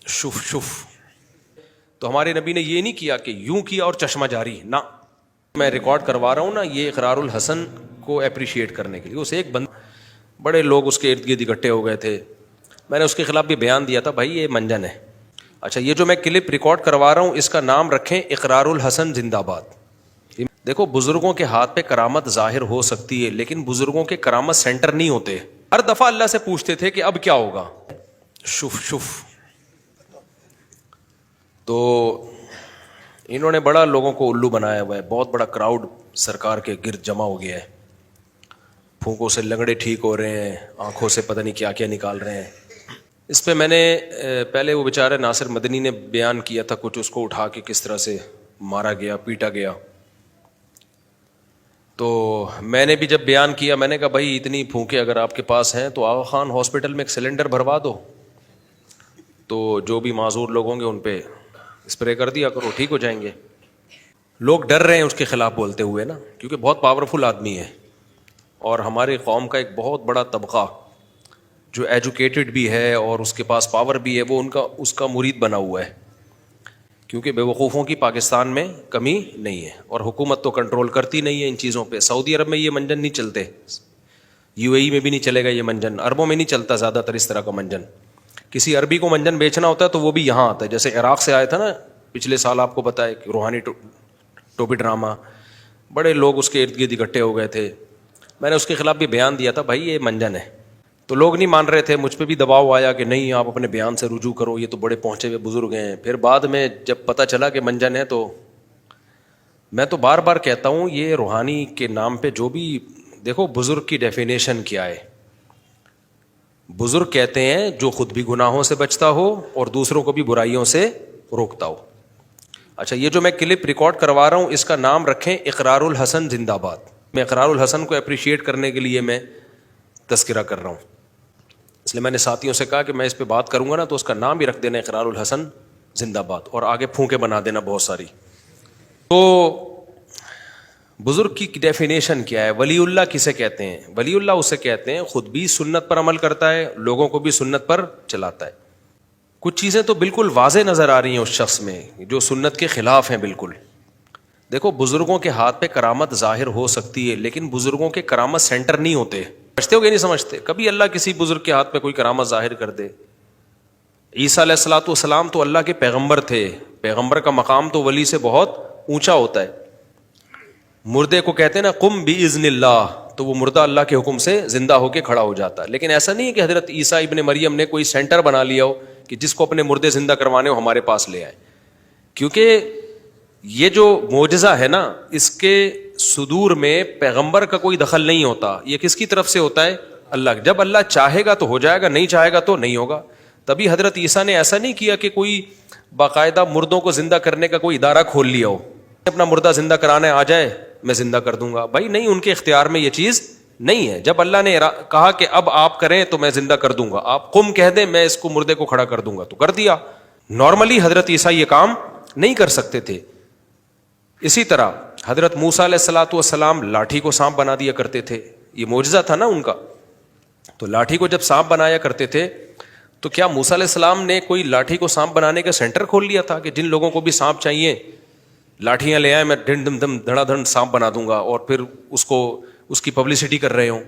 شف شف. تو ہمارے نبی نے یہ نہیں کیا کہ یوں کیا اور چشمہ جاری نہ. میں ریکارڈ کروا رہا ہوں نا یہ اقرار الحسن کو اپریشیٹ کرنے کے لیے. اس ایک بڑے لوگ اس کے ارد گرد اکٹھے ہو گئے تھے. میں نے اس کے خلاف بھی بیان دیا تھا بھائی یہ منجن ہے. اچھا یہ جو میں کلپ ریکارڈ کروا رہا ہوں اس کا نام رکھیں اقرار الحسن زندہ باد. دیکھو بزرگوں کے ہاتھ پہ کرامت ظاہر ہو سکتی ہے لیکن بزرگوں کے کرامت سینٹر نہیں ہوتے. ہر دفعہ اللہ سے پوچھتے تھے کہ اب کیا ہوگا. شف شف. تو انہوں نے بڑا لوگوں کو الو بنایا ہوا ہے. بہت بڑا کراؤڈ سرکار کے گرد جمع ہو گیا ہے. پھونکوں سے لنگڑے ٹھیک ہو رہے ہیں, آنکھوں سے پتہ نہیں کیا کیا نکال رہے ہیں. اس پہ میں نے پہلے وہ بیچارہ ناصر مدنی نے بیان کیا تھا کچھ, اس کو اٹھا کے کس طرح سے مارا گیا پیٹا گیا. تو میں نے بھی جب بیان کیا میں نے کہا بھائی اتنی پھونکے اگر آپ کے پاس ہیں تو آغا خان ہاسپٹل میں ایک سلنڈر بھروا دو, تو جو بھی معذور لوگ ہوں گے ان پہ اسپرے کر دیا کرو, ٹھیک ہو جائیں گے. لوگ ڈر رہے ہیں اس کے خلاف بولتے ہوئے نا, کیونکہ بہت پاورفل آدمی ہے. اور ہماری قوم کا ایک بہت بڑا طبقہ جو ایجوکیٹڈ بھی ہے اور اس کے پاس پاور بھی ہے وہ اس کا مرید بنا ہوا ہے. کیونکہ بے وقوفوں کی پاکستان میں کمی نہیں ہے اور حکومت تو کنٹرول کرتی نہیں ہے ان چیزوں پہ. سعودی عرب میں یہ منجن نہیں چلتے, یو اے ای میں بھی نہیں چلے گا یہ منجن, عربوں میں نہیں چلتا زیادہ تر اس طرح کا منجن. کسی عربی کو منجن بیچنا ہوتا ہے تو وہ بھی یہاں آتا ہے. جیسے عراق سے آیا تھا نا پچھلے سال, آپ کو پتا ہے کہ روحانی ٹوپی ڈرامہ, بڑے لوگ اس کے ارد گرد اکٹھے ہو گئے تھے. میں نے اس کے خلاف بھی بیان دیا تھا بھائی یہ منجن ہے. تو لوگ نہیں مان رہے تھے, مجھ پہ بھی دباؤ آیا کہ نہیں آپ اپنے بیان سے رجوع کرو, یہ تو بڑے پہنچے ہوئے بزرگ ہیں. پھر بعد میں جب پتہ چلا کہ منجن ہے تو میں تو بار بار کہتا ہوں یہ روحانی کے نام پہ جو بھی, دیکھو بزرگ کی ڈیفینیشن کیا ہے. بزرگ کہتے ہیں جو خود بھی گناہوں سے بچتا ہو اور دوسروں کو بھی برائیوں سے روکتا ہو. اچھا یہ جو میں کلپ ریکارڈ کروا رہا ہوں اس کا نام رکھیں اقرار الحسن زندہ باد. میں اقرار الحسن کو اپریشیٹ کرنے کے لیے میں تذکرہ کر رہا ہوں, اس لیے میں نے ساتھیوں سے کہا کہ میں اس پہ بات کروں گا نا تو اس کا نام ہی رکھ دینا اقرار الحسن زندہ باد اور آگے پھونکے بنا دینا بہت ساری. تو بزرگ کی ڈیفینیشن کیا ہے؟ ولی اللہ کسے کہتے ہیں؟ ولی اللہ اسے کہتے ہیں خود بھی سنت پر عمل کرتا ہے, لوگوں کو بھی سنت پر چلاتا ہے. کچھ چیزیں تو بالکل واضح نظر آ رہی ہیں اس شخص میں جو سنت کے خلاف ہیں بالکل. دیکھو بزرگوں کے ہاتھ پہ کرامت ظاہر ہو سکتی ہے لیکن بزرگوں کے کرامت سینٹر نہیں ہوتے. سمجھتے ہو کہ نہیں سمجھتے؟ کبھی اللہ کسی بزرگ کے ہاتھ پہ کوئی کرامت ظاہر کر دے. عیسیٰ علیہ الصلوۃ والسلام تو اللہ کے پیغمبر تھے, پیغمبر کا مقام تو ولی سے بہت اونچا ہوتا ہے. مردے کو کہتے ہیں نا قم باذن اللہ, تو وہ مردہ اللہ کے حکم سے زندہ ہو کے کھڑا ہو جاتا ہے. لیکن ایسا نہیں ہے کہ حضرت عیسیٰ ابن مریم نے کوئی سینٹر بنا لیا ہو کہ جس کو اپنے مردے زندہ کروانے ہو ہمارے پاس لے آئے. کیونکہ یہ جو معجزہ ہے نا اس کے صدور میں پیغمبر کا کوئی دخل نہیں ہوتا. یہ کس کی طرف سے ہوتا ہے؟ اللہ. جب اللہ چاہے گا تو ہو جائے گا, نہیں چاہے گا تو نہیں ہوگا. تبھی حضرت عیسیٰ نے ایسا نہیں کیا کہ کوئی باقاعدہ مردوں کو زندہ کرنے کا کوئی ادارہ کھول لیا ہو, اپنا مردہ زندہ کرانے آ جائے میں زندہ کر دوں گا. بھائی نہیں, ان کے اختیار میں یہ چیز نہیں ہے. جب اللہ نے کہا کہ اب آپ کریں تو میں زندہ کر دوں گا, آپ قم کہہ دیں میں اس کو مردے کو کھڑا کر دوں گا, تو کر دیا. نارملی حضرت عیسیٰ یہ کام نہیں کر سکتے تھے. اسی طرح حضرت موسیٰ علیہ الصلوۃ والسلام لاٹھی کو سانپ بنا دیا کرتے تھے, یہ معجزہ تھا نا ان کا. تو لاٹھی کو جب سانپ بنایا کرتے تھے تو کیا موسیٰ علیہ السلام نے کوئی لاٹھی کو سانپ بنانے کا سینٹر کھول لیا تھا کہ جن لوگوں کو بھی سانپ چاہیے لاٹھیاں لے آئے, میں ڈن دم دم دھڑا دھڑ سانپ بنا دوں گا اور پھر اس کی پبلسٹی کر رہے ہوں.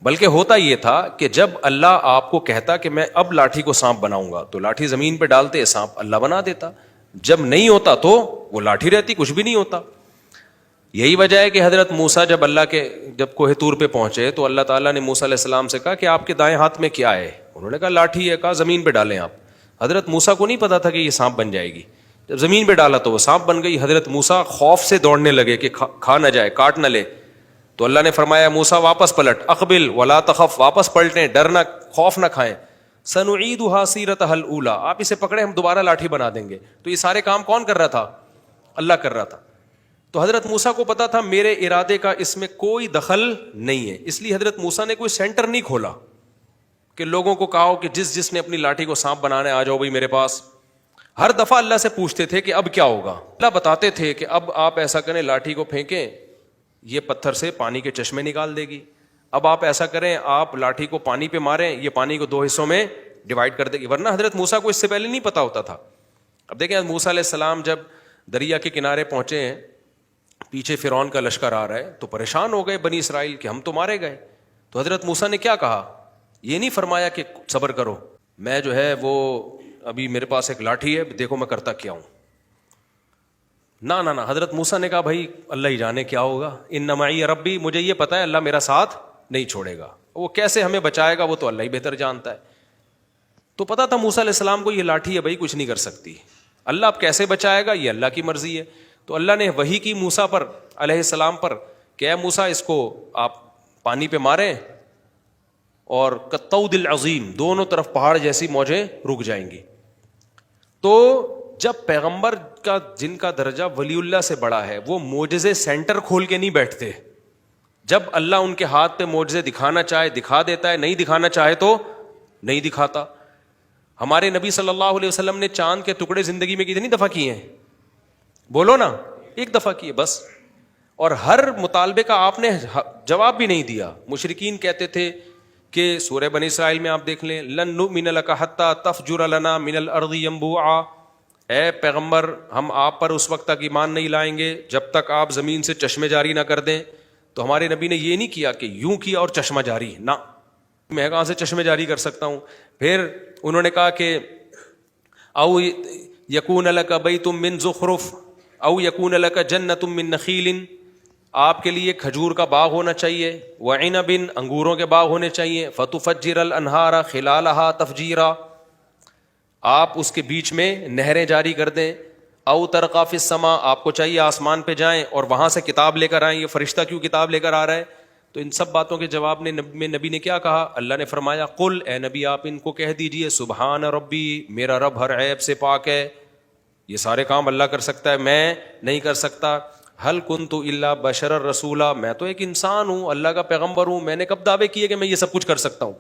بلکہ ہوتا یہ تھا کہ جب اللہ آپ کو کہتا کہ میں اب لاٹھی کو سانپ بناؤں گا تو لاٹھی زمین پہ ڈالتے, سانپ اللہ بنا دیتا. جب نہیں ہوتا تو وہ لاٹھی رہتی, کچھ بھی نہیں ہوتا. یہی وجہ ہے کہ حضرت موسیٰ جب کوہ طور پہ پہنچے تو اللہ تعالیٰ نے موسیٰ علیہ السلام سے کہا کہ آپ کے دائیں ہاتھ میں کیا ہے؟ انہوں نے کہا لاٹھی ہے. کہا زمین پہ ڈالیں آپ. حضرت موسیٰ کو نہیں پتا تھا کہ یہ سانپ بن جائے گی. جب زمین پہ ڈالا تو وہ سانپ بن گئی. حضرت موسیٰ خوف سے دوڑنے لگے کہ کھا نہ جائے, کاٹ نہ لے. تو اللہ نے فرمایا موسیٰ واپس پلٹ, اقبل ولا تخف, واپس پلٹیں, ڈرنا خوف نہ کھائیں. سنعیدھا سیرتھا الاولی, آپ اسے پکڑے ہم دوبارہ لاٹھی بنا دیں گے. تو یہ سارے کام کون کر رہا تھا؟ اللہ کر رہا تھا. تو حضرت موسیٰ کو پتا تھا میرے ارادے کا اس میں کوئی دخل نہیں ہے, اس لیے حضرت موسیٰ نے کوئی سینٹر نہیں کھولا کہ لوگوں کو کہا کہ جس نے اپنی لاٹھی کو سانپ بنانے آ جاؤ بھائی میرے پاس. ہر دفعہ اللہ سے پوچھتے تھے کہ اب کیا ہوگا. اللہ بتاتے تھے کہ اب آپ ایسا کریں, لاٹھی کو پھینکیں, یہ پتھر سے پانی کے چشمے نکال دے گی. اب آپ ایسا کریں, آپ لاٹھی کو پانی پہ ماریں, یہ پانی کو 2 حصوں میں ڈیوائڈ کر دے گی, ورنہ حضرت موسیٰ کو اس سے پہلے نہیں پتا ہوتا تھا. اب دیکھیں موسیٰ علیہ السلام جب دریا کے کنارے پہنچے ہیں, پیچھے فرعون کا لشکر آ رہا ہے, تو پریشان ہو گئے بنی اسرائیل کہ ہم تو مارے گئے. تو حضرت موسیٰ نے کیا کہا, یہ نہیں فرمایا کہ صبر کرو, میں جو ہے وہ ابھی میرے پاس ایک لاٹھی ہے, دیکھو میں کرتا کیا ہوں. نہ حضرت موسیٰ نے کہا بھائی اللہ ہی جانے کیا ہوگا, ان معی ربی, مجھے یہ پتا ہے اللہ میرا ساتھ نہیں چھوڑے گا, وہ کیسے ہمیں بچائے گا وہ تو اللہ ہی بہتر جانتا ہے. تو پتا تھا موسیٰ علیہ السلام کو یہ لاٹھی ہے بھائی کچھ نہیں کر سکتی, اللہ اب کیسے بچائے گا یہ اللہ کی مرضی ہے. تو اللہ نے وحی کی موسیٰ پر علیہ السلام پر کہ اے موسیٰ اس کو آپ پانی پہ ماریں اور کالطود العظیم, دونوں طرف پہاڑ جیسی موجیں رک جائیں گی. تو جب پیغمبر کا جن کا درجہ ولی اللہ سے بڑا ہے وہ معجزے سینٹر کھول کے نہیں بیٹھتے, جب اللہ ان کے ہاتھ پہ معجزے دکھانا چاہے دکھا دیتا ہے, نہیں دکھانا چاہے تو نہیں دکھاتا. ہمارے نبی صلی اللہ علیہ وسلم نے چاند کے ٹکڑے زندگی میں کتنی دفعہ کیے ہیں, بولو نا, ایک دفعہ کیے بس, اور ہر مطالبے کا آپ نے جواب بھی نہیں دیا. مشرکین کہتے تھے کہ سورہ بنی اسرائیل میں آپ دیکھ لیں, لن نؤمن لک حتی تفجر لنا من الارض ينبوعا, اے پیغمبر ہم آپ پر اس وقت تک ایمان نہیں لائیں گے جب تک آپ زمین سے چشمے جاری نہ کر دیں. تو ہمارے نبی نے یہ نہیں کیا کہ یوں کیا اور چشمہ جاری, نہ, میں کہاں سے چشمے جاری کر سکتا ہوں. پھر انہوں نے کہا کہ او یکون لک بیت من زخرف او یکون لک جنت من نخیل, آپ کے لیے کھجور کا باغ ہونا چاہیے, وعنب, انگوروں کے باغ ہونے چاہیے, فتفجر الانہار خلالہا تفجیرا, آپ اس کے بیچ میں نہریں جاری کر دیں, او ترقی فی السماء, آپ کو چاہیے آسمان پہ جائیں اور وہاں سے کتاب لے کر آئیں, یہ فرشتہ کیوں کتاب لے کر آ رہا ہے. تو ان سب باتوں کے جواب میں نبی نے کیا کہا, اللہ نے فرمایا قل, اے نبی آپ ان کو کہہ دیجئے سبحان ربی, میرا رب ہر عیب سے پاک ہے, یہ سارے کام اللہ کر سکتا ہے, میں نہیں کر سکتا. حل کنت الا بشر رسولا, میں تو ایک انسان ہوں, اللہ کا پیغمبر ہوں, میں نے کب دعوے کیے کہ میں یہ سب کچھ کر سکتا ہوں.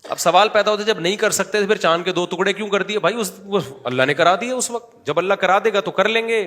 اب سوال پیدا ہوتا ہے جب نہیں کر سکتے پھر چاند کے 2 ٹکڑے کیوں کر دیے؟ بھائی اللہ نے کرا دیے اس وقت, جب اللہ کرا دے گا تو کر لیں گے.